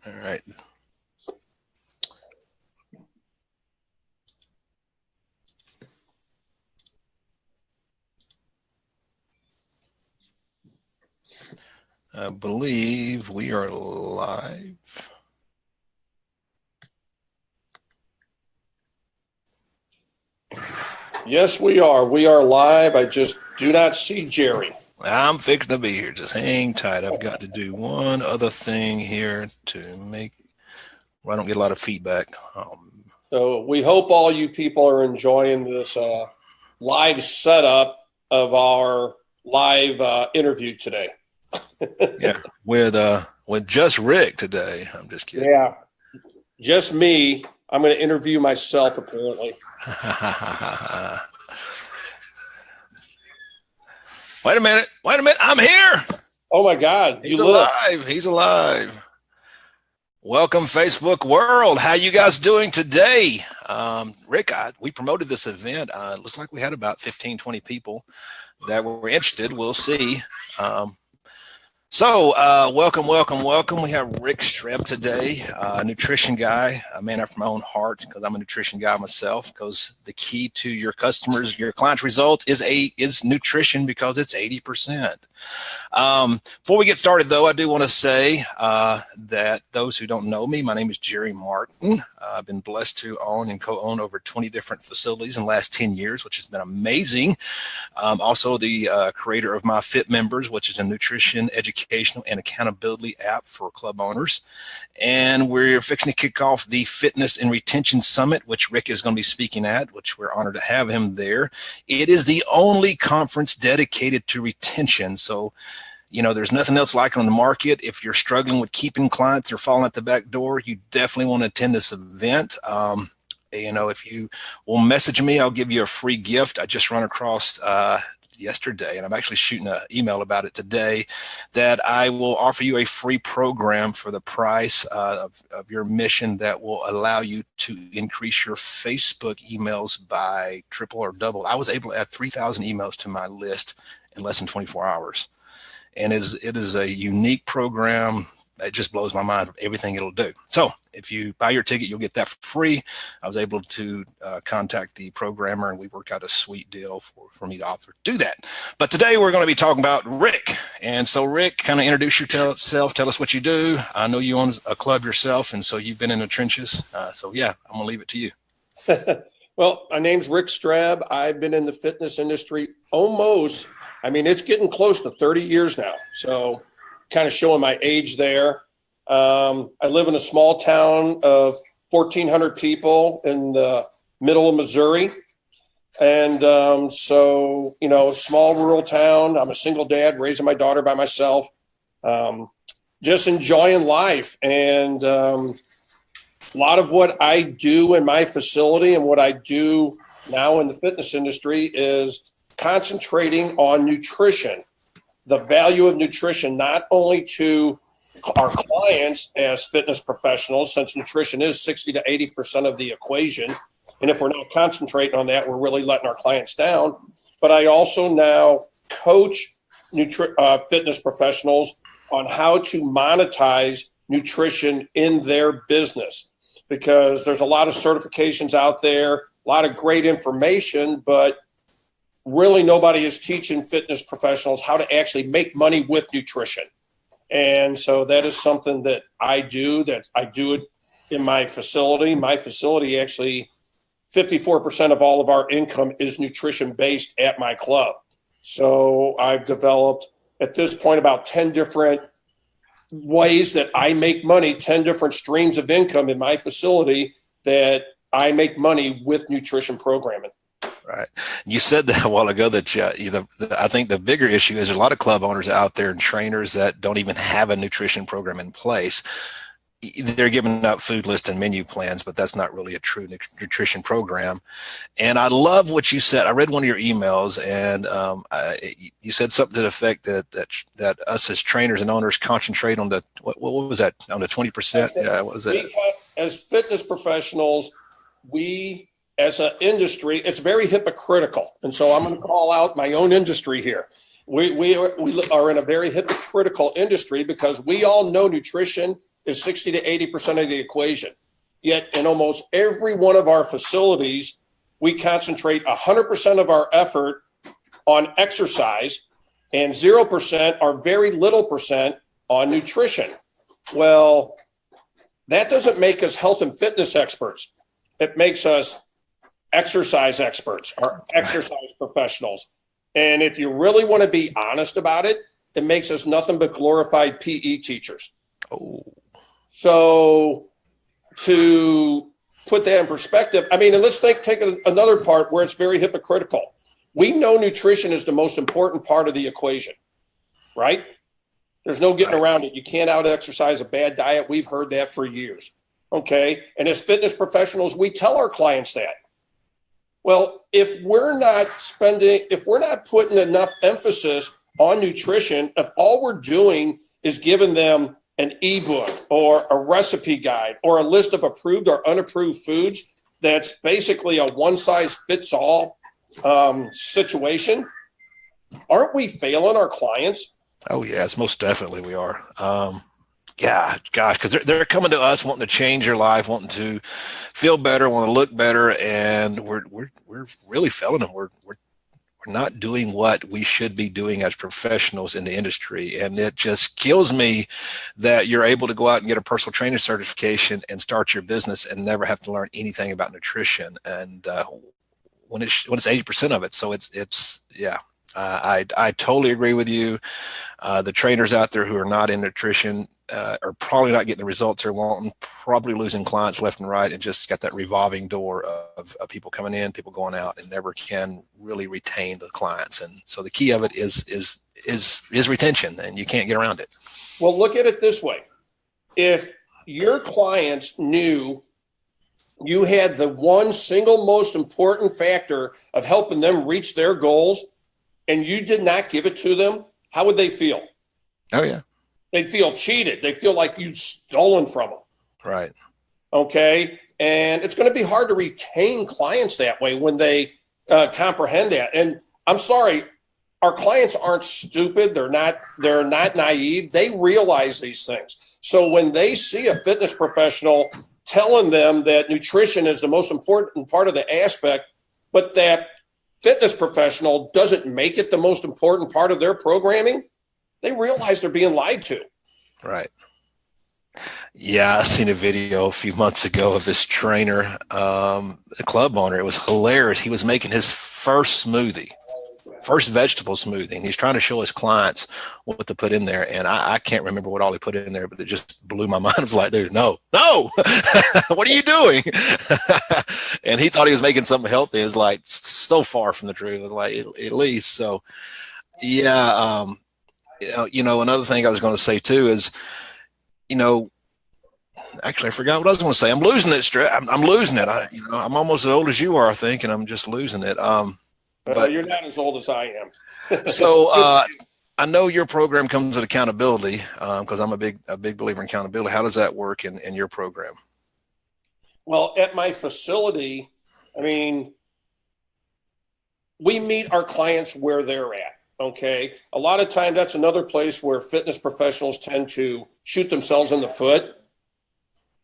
All right. I believe we are live. Yes, we are. We are live. I just do not see Jerry. I'm fixing to be here. Just hang tight. I've got to do one other thing here to make where I don't get a lot of feedback. So we hope all you people are enjoying this live setup of our live interview today. Yeah, with just Rick today. I'm just kidding. Yeah, just me. I'm going to interview myself apparently. Wait a minute. I'm here. Oh my God. He's alive. He's alive. Welcome, Facebook world. How you guys doing today? Rick, we promoted this event. It looked like we had about 15, 20 people that were interested. We'll see. So welcome. We have Rick Streb today, a nutrition guy, a man after my own heart, because I'm a nutrition guy myself, because the key to your customers, your clients' results is nutrition, because it's 80%. Before we get started, though, I do want to say that those who don't know me, my name is Jerry Martin. I've been blessed to own and co-own over 20 different facilities in the last 10 years, which has been amazing. Also the creator of My Fit Members, which is a nutrition, educational, and accountability app for club owners. And we're fixing to kick off the Fitness and Retention Summit, which Rick is going to be speaking at, which we're honored to have him there. It is the only conference dedicated to retention. So, there's nothing else like it on the market. If you're struggling with keeping clients or falling at the back door, you definitely want to attend this event. If you will message me, I'll give you a free gift. I just run across yesterday, and I'm actually shooting an email about it today, that I will offer you a free program for the price of your mission that will allow you to increase your Facebook emails by triple or double. I was able to add 3,000 emails to my list in less than 24 hours. And it is a unique program. It just blows my mind of everything it'll do. So if you buy your ticket, you'll get that for free. I was able to contact the programmer, and we worked out a sweet deal for me to offer to do that. But today we're going to be talking about Rick. And so Rick, kind of introduce yourself, tell us what you do. I know you own a club yourself, and so you've been in the trenches. So yeah, I'm going to leave it to you. Well, my name's Rick Streb. I've been in the fitness industry it's getting close to 30 years now. So kind of showing my age there. I live in a small town of 1,400 people in the middle of Missouri. And small rural town. I'm a single dad raising my daughter by myself. Just enjoying life. And a lot of what I do in my facility and what I do now in the fitness industry is concentrating on nutrition, the value of nutrition, not only to our clients as fitness professionals, since nutrition is 60 to 80% of the equation. And if we're not concentrating on that, we're really letting our clients down. But I also now coach fitness professionals on how to monetize nutrition in their business, because there's a lot of certifications out there, a lot of great information, but really nobody is teaching fitness professionals how to actually make money with nutrition. And so that is something that I do it in my facility. My facility, actually 54% of all of our income is nutrition based at my club. So I've developed at this point about 10 different ways that I make money, 10 different streams of income in my facility that I make money with nutrition programming. Right. You said that a while ago that I think the bigger issue is there's a lot of club owners out there and trainers that don't even have a nutrition program in place. They're giving out food lists and menu plans, but that's not really a true nutrition program. And I love what you said. I read one of your emails, and you said something to the effect that us as trainers and owners concentrate on what was that, on the 20%? Yeah, what was that? As fitness professionals, we as an industry, it's very hypocritical. And so I'm going to call out my own industry here. We are in a very hypocritical industry because we all know nutrition is 60 to 80% of the equation. Yet in almost every one of our facilities, we concentrate 100% of our effort on exercise and 0% or very little percent on nutrition. Well, that doesn't make us health and fitness experts. It makes us exercise experts or exercise professionals. And if you really want to be honest about it, it makes us nothing but glorified PE teachers. Oh. So to put that in perspective, I mean, and let's take another part where it's very hypocritical. We know nutrition is the most important part of the equation, right? There's no getting around it. You can't out-exercise a bad diet. We've heard that for years, okay? And as fitness professionals, we tell our clients that. Well, if we're not putting enough emphasis on nutrition, if all we're doing is giving them an ebook or a recipe guide or a list of approved or unapproved foods, that's basically a one-size-fits-all situation, aren't we failing our clients? Oh, yes, most definitely we are. Yeah, gosh, because they're coming to us wanting to change their life, wanting to feel better, want to look better, and we're really failing them. We're not doing what we should be doing as professionals in the industry, and it just kills me that you're able to go out and get a personal trainer certification and start your business and never have to learn anything about nutrition. And when it's 80% of it, so it's yeah. I totally agree with you. The trainers out there who are not in nutrition are probably not getting the results they're wanting, probably losing clients left and right, and just got that revolving door of people coming in, people going out, and never can really retain the clients. And so the key of it is retention, and you can't get around it. Well, look at it this way. If your clients knew you had the one single most important factor of helping them reach their goals, and you did not give it to them, how would they feel? Oh, yeah. They'd feel cheated. They feel like you'd stolen from them. Right. Okay. And it's going to be hard to retain clients that way when they comprehend that. And I'm sorry, our clients aren't stupid. They're not naive. They realize these things. So when they see a fitness professional telling them that nutrition is the most important part of the aspect, but that fitness professional doesn't make it the most important part of their programming, they realize they're being lied to. Right. Yeah, I seen a video a few months ago of this trainer, a club owner. It was hilarious. He was making his first vegetable smoothie, and he's trying to show his clients what to put in there. And I can't remember what all he put in there, but it just blew my mind. I was like, dude, no, what are you doing? And he thought he was making something healthy. It's like so far from the truth, like at least. So, yeah. Another thing I was going to say too is, actually I forgot what I was going to say. I'm losing it, Streb. I'm losing it. I'm almost as old as you are, I think, and I'm just losing it. But you're not as old as I am. So I know your program comes with accountability because I'm a big believer in accountability. How does that work in your program? Well, at my facility, I mean, we meet our clients where they're at. Okay. A lot of time that's another place where fitness professionals tend to shoot themselves in the foot.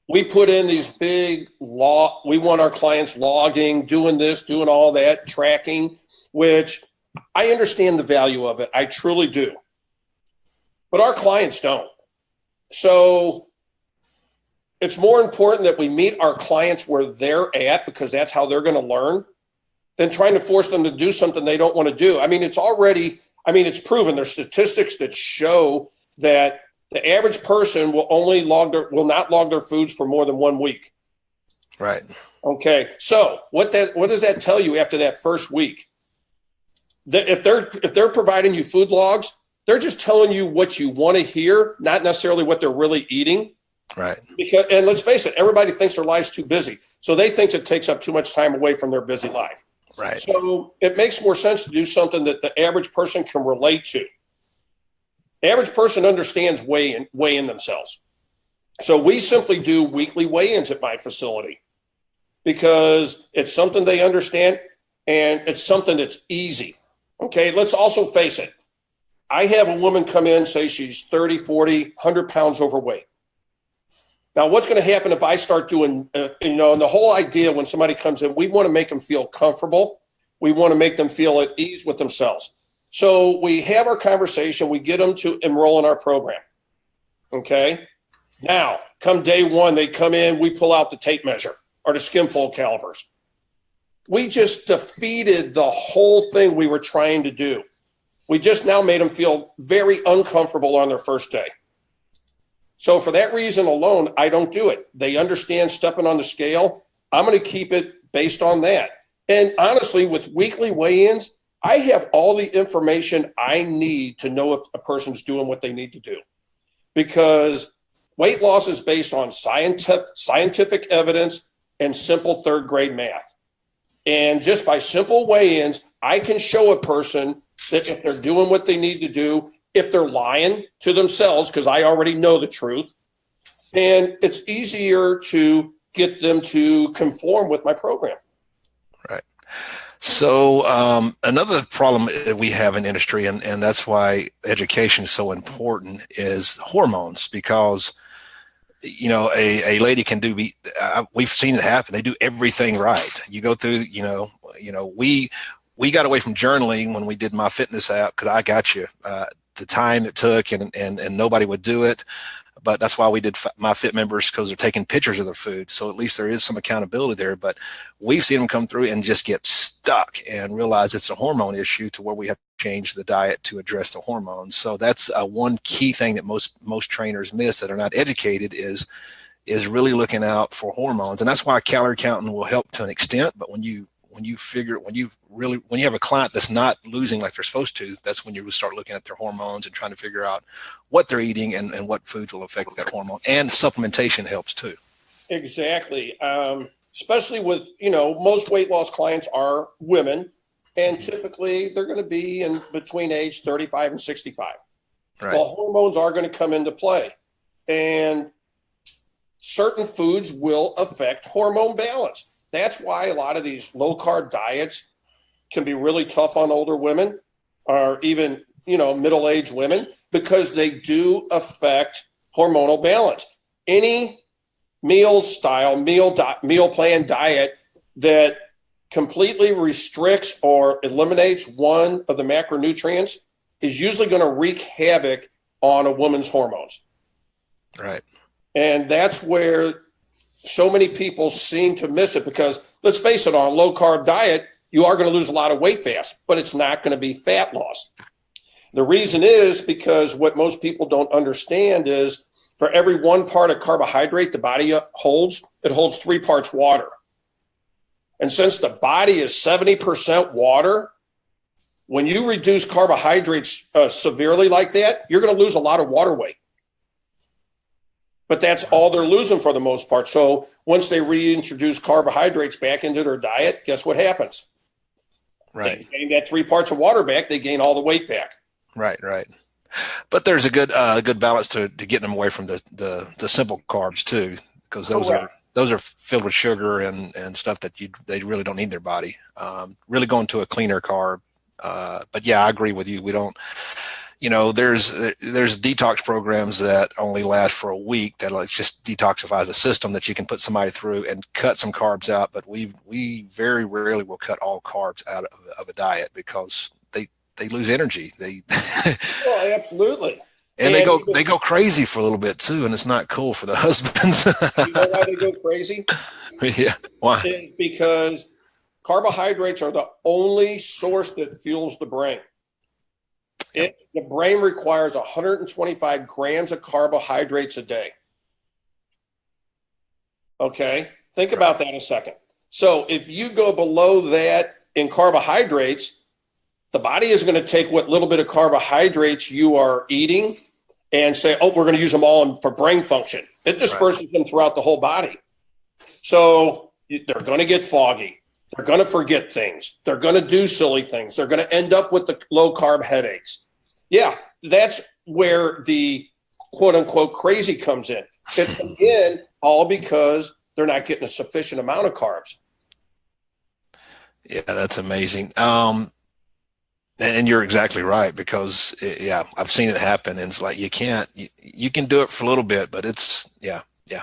We put in these we want our clients logging, doing this, doing all that, tracking, which I understand the value of it. I truly do. But our clients don't. So it's more important that we meet our clients where they're at, because that's how they're going to learn, than trying to force them to do something they don't want to do. I mean, it's proven. There's statistics that show that the average person will not log their foods for more than 1 week. Right. Okay. So what does that tell you after that first week? If they're providing you food logs, they're just telling you what you want to hear, not necessarily what they're really eating. Right. And let's face it, everybody thinks their life's too busy. So they think it takes up too much time away from their busy life. Right. So it makes more sense to do something that the average person can relate to. The average person understands weighing themselves. So we simply do weekly weigh-ins at my facility because it's something they understand and it's something that's easy. Okay, let's also face it. I have a woman come in, say she's 30, 40, 100 pounds overweight. Now, what's going to happen if I start doing, and the whole idea when somebody comes in, we want to make them feel comfortable. We want to make them feel at ease with themselves. So we have our conversation. We get them to enroll in our program. Okay. Now, come day one, they come in, we pull out the tape measure or the skim fold calipers. We just defeated the whole thing we were trying to do. We just now made them feel very uncomfortable on their first day. So for that reason alone, I don't do it. They understand stepping on the scale. I'm going to keep it based on that. And honestly, with weekly weigh-ins, I have all the information I need to know if a person's doing what they need to do. Because weight loss is based on scientific evidence and simple third grade math. And just by simple weigh-ins, I can show a person that if they're doing what they need to do, if they're lying to themselves, because I already know the truth, and it's easier to get them to conform with my program. Right. So another problem that we have in industry, and that's why education is so important, is hormones, because a lady can do we've seen it happen. They do everything right. You go through, we got away from journaling when we did My Fitness app, because I got you the time it took, and nobody would do it. But that's why we did My Fit members, because they're taking pictures of their food. So at least there is some accountability there. But we've seen them come through and just get stuck and realize it's a hormone issue, to where we have to change the diet to address the hormones. So that's one key thing that most trainers miss that are not educated is really looking out for hormones. And that's why calorie counting will help to an extent. But when you have a client that's not losing like they're supposed to, that's when you start looking at their hormones and trying to figure out what they're eating and what foods will affect that hormone. And supplementation helps too. Exactly. Especially with, most weight loss clients are women, and typically they're going to be in between age 35 and 65. Right. Well, hormones are going to come into play, and certain foods will affect hormone balance. That's why a lot of these low-carb diets can be really tough on older women, or even, middle-aged women, because they do affect hormonal balance. Any meal plan diet that completely restricts or eliminates one of the macronutrients is usually going to wreak havoc on a woman's hormones. Right. And that's where so many people seem to miss it, because let's face it, on a low carb diet, you are going to lose a lot of weight fast, but it's not going to be fat loss. The reason is because what most people don't understand is for every 1 part of carbohydrate the body holds, it holds 3 parts water. And since the body is 70% water, when you reduce carbohydrates severely like that, you're going to lose a lot of water weight. But that's all they're losing for the most part. So once they reintroduce carbohydrates back into their diet, guess what happens? Right. They gain that 3 parts of water back. They gain all the weight back. Right. But there's a good balance to getting them away from the simple carbs too, because those are filled with sugar and stuff that they really don't need in their body. Really going to a cleaner carb. But yeah, I agree with you. We don't. There's detox programs that only last for a week that just detoxifies the system that you can put somebody through and cut some carbs out. But we very rarely will cut all carbs out of a diet, because they lose energy. Oh, absolutely. And they go crazy for a little bit too, and it's not cool for the husbands. You know why they go crazy? Yeah. Why? It's because carbohydrates are the only source that fuels the brain. The brain requires 125 grams of carbohydrates a day. Okay, think about that a second. So if you go below that in carbohydrates, the body is going to take what little bit of carbohydrates you are eating and say, oh, we're going to use them all for brain function. It disperses them throughout the whole body. So they're going to get foggy. They're going to forget things. They're going to do silly things. They're going to end up with the low carb headaches. Yeah, that's where the quote unquote crazy comes in. It's again all because they're not getting a sufficient amount of carbs. Yeah, that's amazing. And you're exactly right, because I've seen it happen. And it's like, you can do it for a little bit, but Yeah.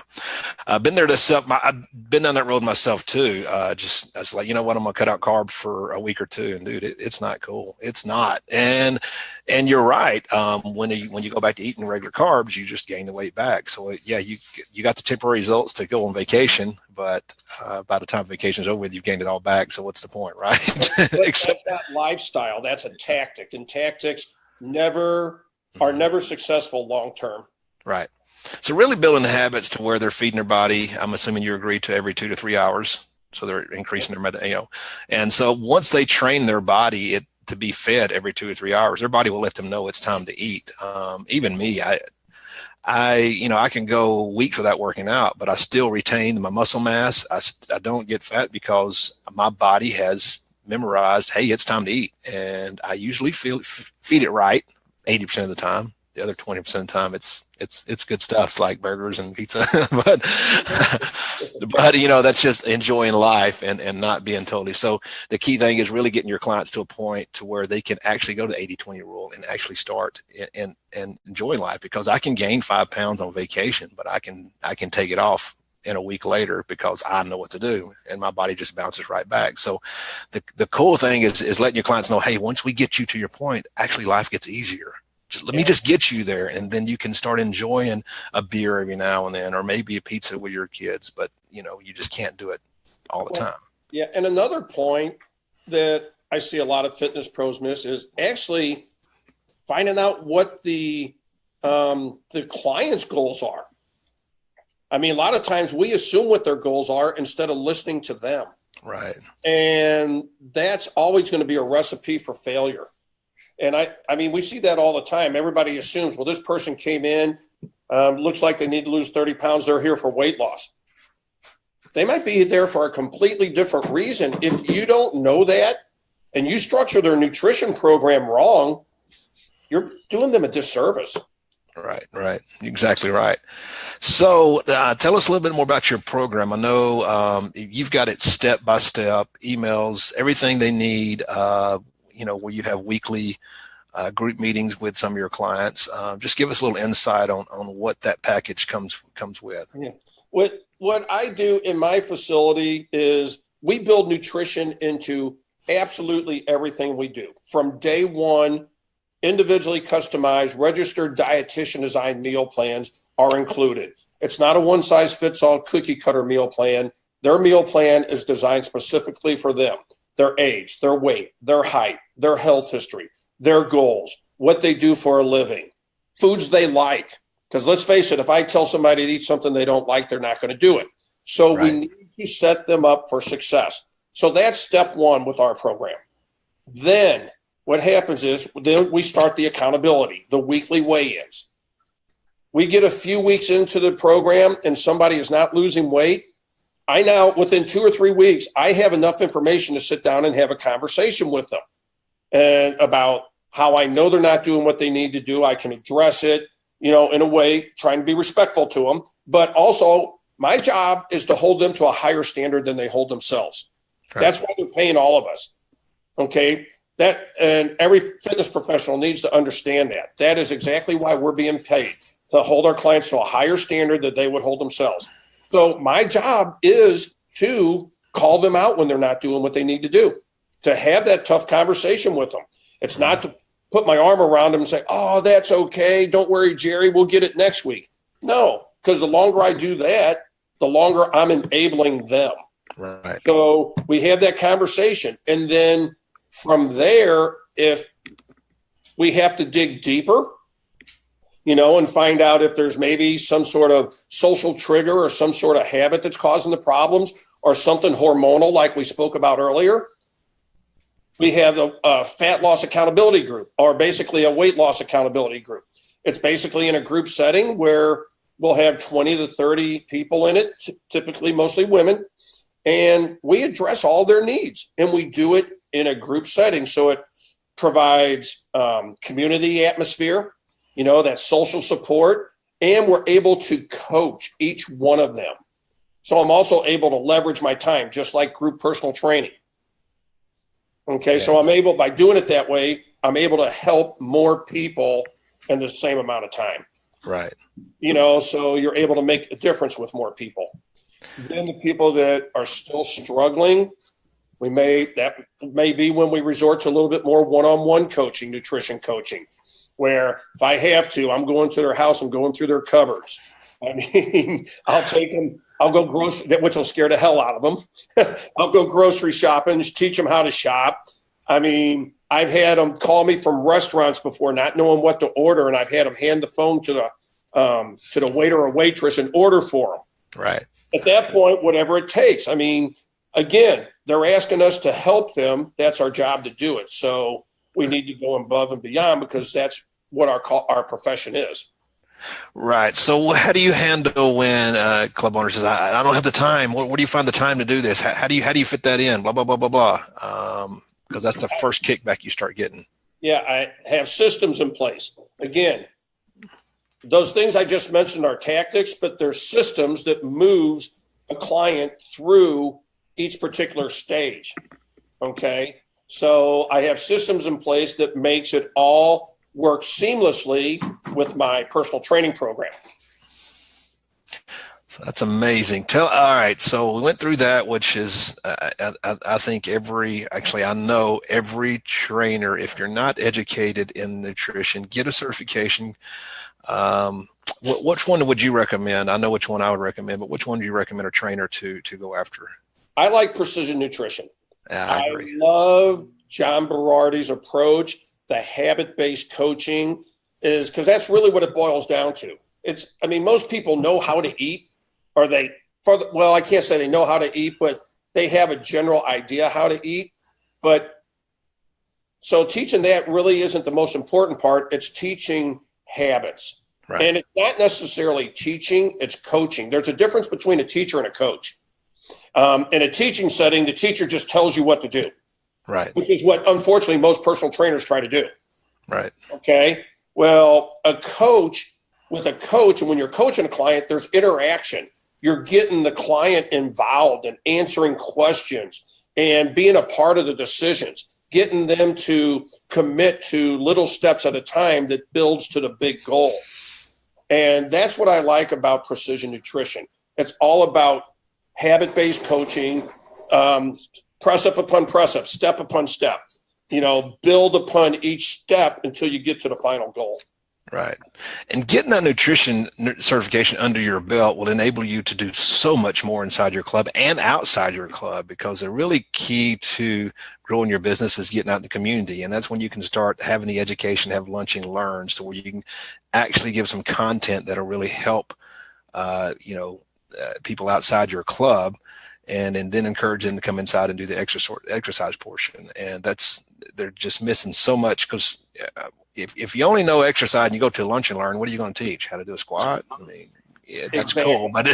I've been there I've been down that road myself too. I was like, you know what, I'm gonna cut out carbs for a week or two, and dude, it's not cool. It's not. And you're right. When you go back to eating regular carbs, you just gain the weight back. So yeah, you got the temporary results to go on vacation, but by the time vacation's over with, you've gained it all back. So what's the point, right? That's not lifestyle. That's a tactic, and tactics are never successful long term. Right. So really building the habits to where they're feeding their body. I'm assuming you agree to every 2 to 3 hours. So they're increasing their and so once they train their body to be fed every 2 or 3 hours, their body will let them know it's time to eat. Even me, I can go weeks without working out, but I still retain my muscle mass. I don't get fat because my body has memorized, hey, it's time to eat. And I usually feed it right 80% of the time. The other 20% of the time, it's good stuff. It's like burgers and pizza, but that's just enjoying life and not being totally. So the key thing is really getting your clients to a point to where they can actually go to the 80-20 rule and actually start and enjoy life, because I can gain 5 pounds on vacation, but I can take it off in a week later because I know what to do, and my body just bounces right back. So the cool thing is letting your clients know, hey, once we get you to your point, actually life gets easier. Let me just get you there, and then you can start enjoying a beer every now and then, or maybe a pizza with your kids, but you just can't do it all the time. Yeah. And another point that I see a lot of fitness pros miss is actually finding out what the client's goals are. I mean, a lot of times we assume what their goals are instead of listening to them. Right. And that's always going to be a recipe for failure. And I mean, we see that all the time. Everybody assumes, well, this person came in, looks like they need to lose 30 pounds. They're here for weight loss. They might be there for a completely different reason. If you don't know that and you structure their nutrition program wrong, you're doing them a disservice. Right. Exactly right. So tell us a little bit more about your program. I know you've got it step by step, emails, everything they need, where you have weekly group meetings with some of your clients. Just give us a little insight on what that package comes with. Yeah. What I do in my facility is we build nutrition into absolutely everything we do. From day one, individually customized, registered dietitian designed meal plans are included. It's not a one size fits all cookie cutter meal plan. Their meal plan is designed specifically for them. Their age, their weight, their height, their health history, their goals, what they do for a living, foods they like. Because let's face it, if I tell somebody to eat something they don't like, they're not going to do it. So we need to set them up for success. So that's step one with our program. Then what happens is then we start the accountability, the weekly weigh-ins. We get a few weeks into the program and somebody is not losing weight. I now, within 2 or 3 weeks, I have enough information to sit down and have a conversation with them and about how I know they're not doing what they need to do. I can address it, in a way, trying to be respectful to them. But also, my job is to hold them to a higher standard than they hold themselves. Right. That's why they're paying all of us. Okay? And every fitness professional needs to understand that. That is exactly why we're being paid, to hold our clients to a higher standard that they would hold themselves. So my job is to call them out when they're not doing what they need to do, to have that tough conversation with them. It's not to put my arm around them and say, oh, that's okay. Don't worry, Jerry, we'll get it next week. No, because the longer I do that, the longer I'm enabling them. Right. So we have that conversation. And then from there, if we have to dig deeper, and find out if there's maybe some sort of social trigger or some sort of habit that's causing the problems, or something hormonal like we spoke about earlier. We have a fat loss accountability group, or basically a weight loss accountability group. It's basically in a group setting where we'll have 20 to 30 people in it, typically mostly women, and we address all their needs, and we do it in a group setting. So it provides community atmosphere, that social support, and we're able to coach each one of them. So I'm also able to leverage my time, just like group personal training. Okay, yes. So by doing it that way, I'm able to help more people in the same amount of time. Right. So you're able to make a difference with more people. Then the people that are still struggling, that may be when we resort to a little bit more one-on-one coaching, nutrition coaching, where if I have to, I'm going to their house, I'm going through their cupboards. I mean, I'll take them, I'll go grocery, which will scare the hell out of them. I'll go grocery shopping, teach them how to shop. I mean, I've had them call me from restaurants before, not knowing what to order, and I've had them hand the phone to the waiter or waitress and order for them. Right. At that point, whatever it takes. I mean, again, they're asking us to help them. That's our job to do it. So we need to go above and beyond, because that's what our profession is. Right. So how do you handle when club owner says, I don't have the time. Where do you find the time to do this? How do you fit that in? Blah, blah, blah, blah, blah. Because that's the first kickback you start getting. Yeah, I have systems in place. Again, those things I just mentioned are tactics, but there's systems that moves a client through each particular stage. Okay. So I have systems in place that makes it all work seamlessly with my personal training program. So that's amazing. All right. So we went through that, which is, I think I know every trainer, if you're not educated in nutrition, get a certification. Which one would you recommend? I know which one I would recommend, but which one do you recommend a trainer to go after? I like precision nutrition. I agree. I love John Berardi's approach. The habit-based coaching is, because that's really what it boils down to. Most people know how to eat, or I can't say they know how to eat, but they have a general idea how to eat. But so teaching that really isn't the most important part. It's teaching habits. Right. And it's not necessarily teaching, it's coaching. There's a difference between a teacher and a coach. In a teaching setting, the teacher just tells you what to do. Right. Which is what, unfortunately, most personal trainers try to do. Right. Okay. Well, with a coach, and when you're coaching a client, there's interaction. You're getting the client involved and answering questions and being a part of the decisions, getting them to commit to little steps at a time that builds to the big goal. And that's what I like about precision nutrition. It's all about habit-based coaching, precept upon precept, step upon step, build upon each step until you get to the final goal. Right. And getting that nutrition certification under your belt will enable you to do so much more inside your club and outside your club, because the really key to growing your business is getting out in the community. And that's when you can start having the education, have lunch and learns, to where you can actually give some content that'll really help, people outside your club, and then encourage them to come inside and do the exercise portion. And they're just missing so much, because if you only know exercise and you go to lunch and learn, what are you going to teach? How to do a squat? I mean, yeah, that's cool, but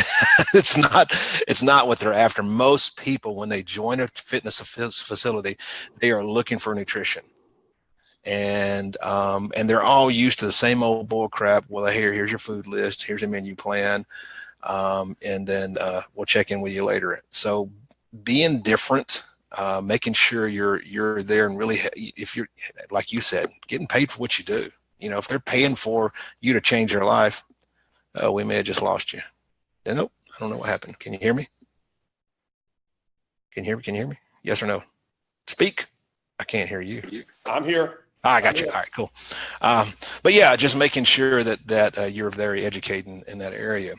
it's not what they're after. Most people, when they join a fitness facility, they are looking for nutrition. And they're all used to the same old bull crap. Well, here's your food list. Here's a menu plan. And then we'll check in with you later. So being different, making sure you're there, and really, if you're, like you said, getting paid for what you do. If they're paying for you to change their life, we may have just lost you. Nope, I don't know what happened. Can you hear me? Can you hear me? Yes or no? Speak. I can't hear you. I'm here. I got you. All right, cool. But yeah, just making sure that you're very educated in that area.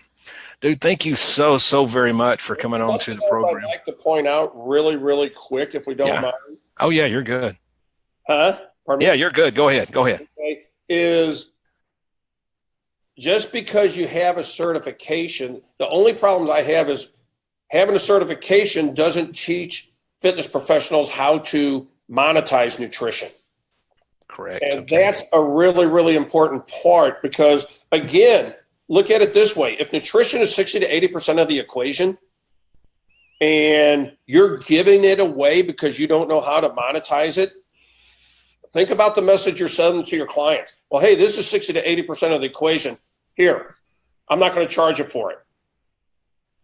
Dude, thank you so very much for coming on to the program. I'd like to point out really, really quick, if we don't mind. Oh, yeah, you're good. Huh? Pardon me? Yeah, you're good. Go ahead. Okay. Is just because you have a certification, the only problem I have is having a certification doesn't teach fitness professionals how to monetize nutrition. Correct. And okay. That's a really, really important part, because, again, look at it this way. If nutrition is 60 to 80% of the equation, and you're giving it away because you don't know how to monetize it, think about the message you're sending to your clients. Well, hey, this is 60 to 80% of the equation. Here, I'm not going to charge you for it.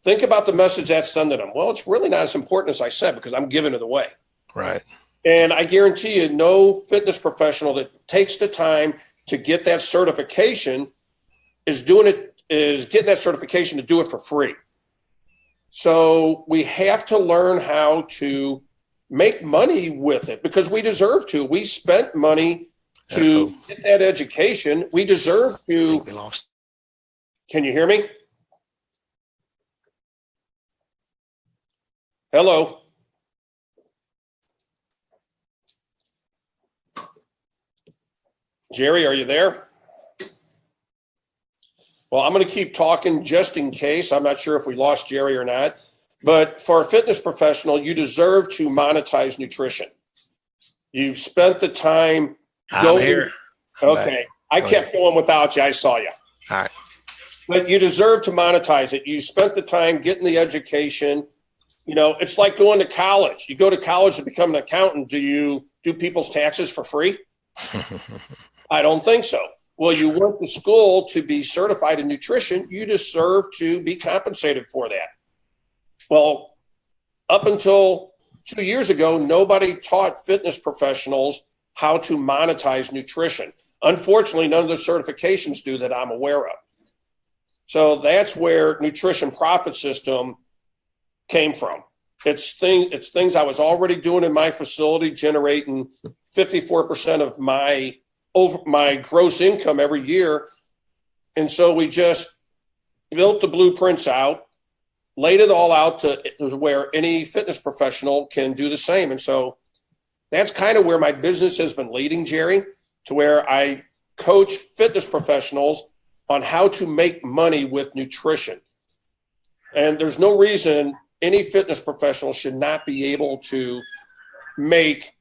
Think about the message that's sending them. Well, it's really not as important as I said, because I'm giving it away. Right. And I guarantee you, no fitness professional that takes the time to get that certification is getting that certification to do it for free. So we have to learn how to make money with it because we deserve to. We spent money to get that education. We deserve to. We lost. Can you hear me? Hello. Jerry, are you there? Well, I'm going to keep talking just in case. I'm not sure if we lost Jerry or not. But for a fitness professional, you deserve to monetize nutrition. You've spent the time I'm here. Okay. I kept going without you. I saw you. All right. But you deserve to monetize it. You spent the time getting the education. You know, it's like going to college. You go to college to become an accountant. Do you do people's taxes for free? I don't think so. Well, you went to school to be certified in nutrition. You deserve to be compensated for that. Well, up until 2 years ago, nobody taught fitness professionals how to monetize nutrition. Unfortunately, none of the certifications do that I'm aware of. So that's where Nutrition Profit System came from. It's things I was already doing in my facility, generating 54% of my gross income every year. And so we just built the blueprints out, laid it all out to where any fitness professional can do the same. And so that's kind of where my business has been leading, Jerry, to where I coach fitness professionals on how to make money with nutrition. And there's no reason any fitness professional should not be able to make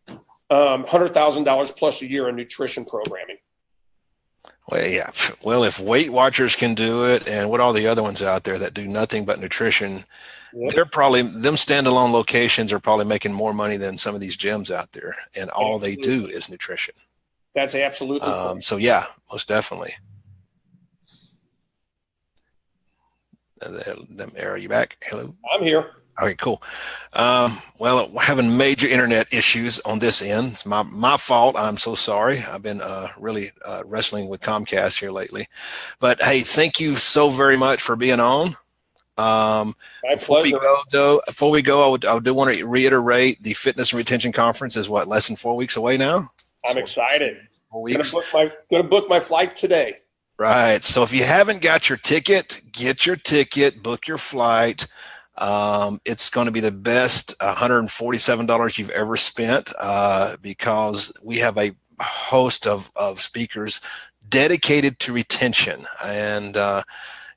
$100,000 plus a year in nutrition programming. Well, yeah. Well, if Weight Watchers can do it, and what all the other ones out there that do nothing but nutrition, they're probably, them standalone locations are probably making more money than some of these gyms out there, and all they do is nutrition. That's absolutely so yeah, most definitely. Are you back? Hello? I'm here. Okay, cool. Well, we're having major internet issues on this end. It's my fault. I'm so sorry. I've been really wrestling with Comcast here lately. But hey, thank you so very much for being on. My before pleasure. we go, I do want to reiterate the Fitness and Retention Conference is what, less than 4 weeks away now? I'm excited. 4 weeks. Gonna book my flight today. Right. So if you haven't got your ticket, get your ticket, book your flight. It's going to be the best $147 you've ever spent because we have a host of speakers dedicated to retention. And,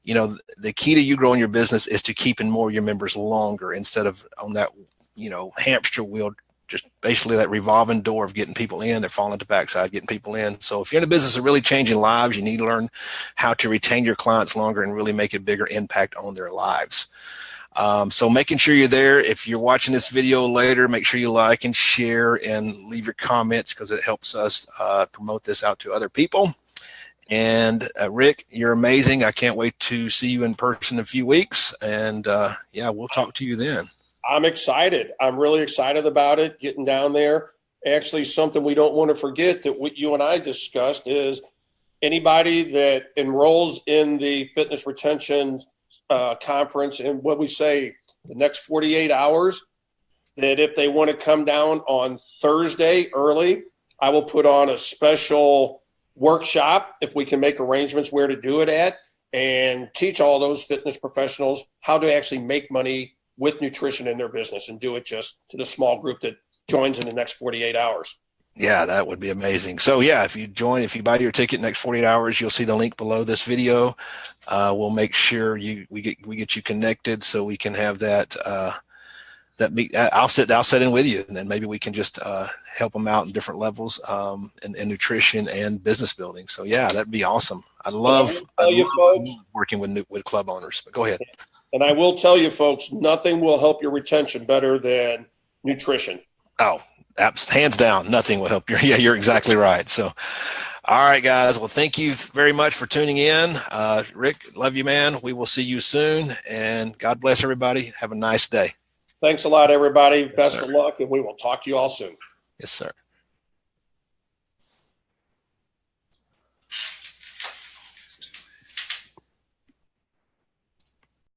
you know, the key to you growing your business is to keeping more of your members longer instead of on that, you know, hamster wheel, just basically that revolving door of getting people in. They're falling to the backside, getting people in. So if you're in the business of really changing lives, you need to learn how to retain your clients longer and really make a bigger impact on their lives. So making sure you're there. If you're watching this video later, make sure you like and share and leave your comments because it helps us promote this out to other people. And Rick, you're amazing. I can't wait to see you in person in a few weeks. And yeah, we'll talk to you then. I'm excited. I'm really excited about it, getting down there. Actually, something we don't want to forget that what you and I discussed is anybody that enrolls in the fitness retention conference in what we say the next 48 hours, that if they want to come down on Thursday early, I will put on a special workshop if we can make arrangements where to do it at and teach all those fitness professionals how to actually make money with nutrition in their business and do it just to the small group that joins in the next 48 hours. Yeah, that would be amazing. So yeah, if you buy your ticket next 48 hours, you'll see the link below this video. We'll make sure we get you connected so we can have that meet. I'll sit in with you, and then maybe we can just help them out in different levels in nutrition and business building. So yeah, that'd be awesome. I love working with club owners. But go ahead. And I will tell you, folks, nothing will help your retention better than nutrition. Oh, hands down, nothing will help you. Yeah, you're exactly right. So, all right, guys. Well, thank you very much for tuning in. Rick, love you, man. We will see you soon. And God bless everybody. Have a nice day. Thanks a lot, everybody. Best of luck, and we will talk to you all soon. Yes, sir.